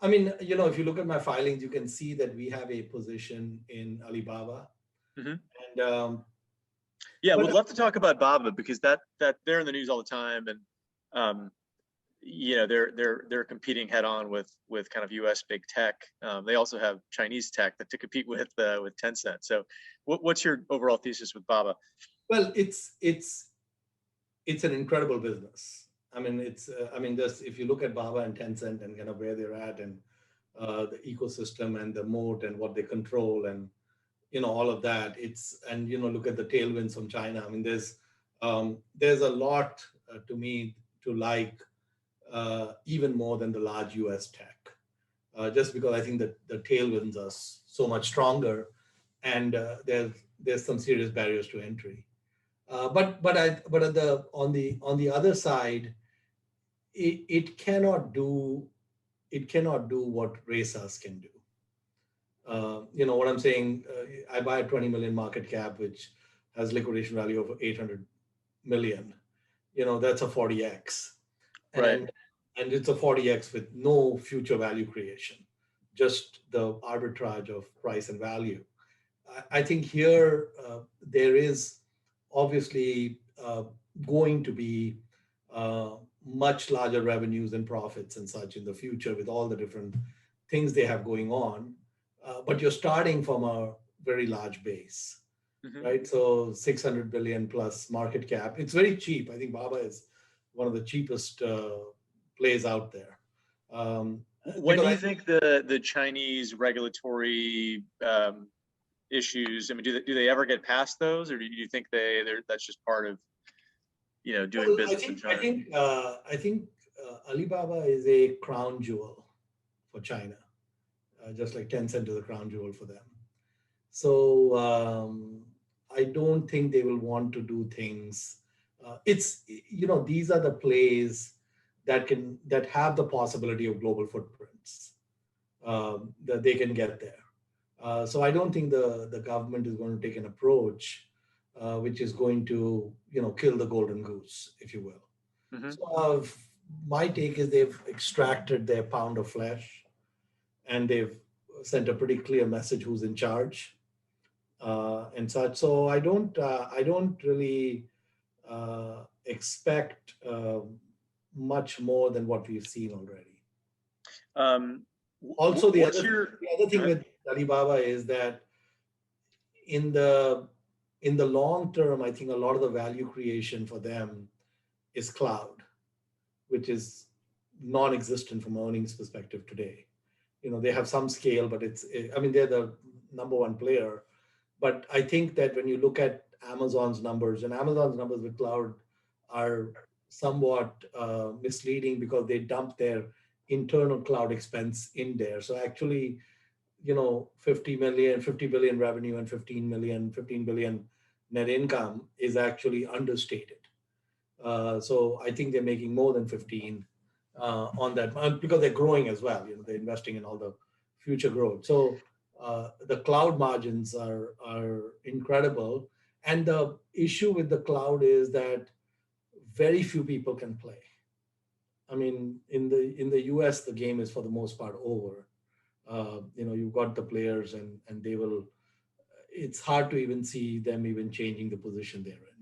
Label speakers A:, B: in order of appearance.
A: I mean, if you look at my filings, you can see that we have a position in Alibaba.
B: Hmm.
A: And
B: Yeah,
A: but
B: we'd love to talk about Baba because that they're in the news all the time, and um, they're competing head on with kind of U.S. big tech. They also have Chinese tech that to compete with Tencent. So, what's your overall thesis with Baba?
A: well, it's an incredible business. I mean, just if you look at Baba and Tencent and kind of where they're at, and the ecosystem and the moat and what they control, and all of that. And look at the tailwinds from China. I mean, there's a lot to me to like, even more than the large US tech, just because I think that the tailwinds are so much stronger, and there's some serious barriers to entry. But on the other side, it cannot do what racers can do. What I'm saying, I buy a 20 million market cap, which has liquidation value of 800 million. That's a 40x,
B: Right.
A: and it's a 40x with no future value creation, just the arbitrage of price and value. I think here, there is obviously going to be uh, much larger revenues and profits and such in the future with all the different things they have going on. But you're starting from a very large base,
B: Hmm.
A: right? So 600 billion plus market cap. It's very cheap. I think Baba is one of the cheapest plays out there. Um,
B: When
A: because
B: do
A: I
B: you
A: think
B: think the Chinese regulatory issues? I mean, do they ever get past those, or do you think that's just part of doing
A: well, I
B: business in
A: think I
B: China?
A: think I think Alibaba is a crown jewel for China, just like Tencent is a crown jewel for them. So I don't think they will want to do things. These are the plays that have the possibility of global footprints, that they can get there. So I don't think the government is going to take an approach which is going to kill the golden goose, if you will.
B: Hmm.
A: So my take is they've extracted their pound of flesh, and they've sent a pretty clear message who's in charge, and such. So I don't really expect much more than what we've seen already.
B: Um,
A: Also, the
B: what's
A: other
B: your
A: the other
B: Go
A: thing
B: ahead.
A: with Alibaba is that in the in the long term, I think a lot of the value creation for them is cloud, which is non-existent from an earnings perspective today. They have some scale, but I mean, they're the number one player. But I think that when you look at Amazon's numbers, and Amazon's numbers with cloud are somewhat misleading because they dump their internal cloud expense in there. So actually, 50 billion revenue and 15 billion net income is actually understated. So I think they're making more than 15 on that, because they're growing as well. They're investing in all the future growth. So the cloud margins are incredible. And the issue with the cloud is that very few people can play. I mean, in the US, the game is for the most part over. You've got the players, and they will. It's hard to even see them even changing the position they're in.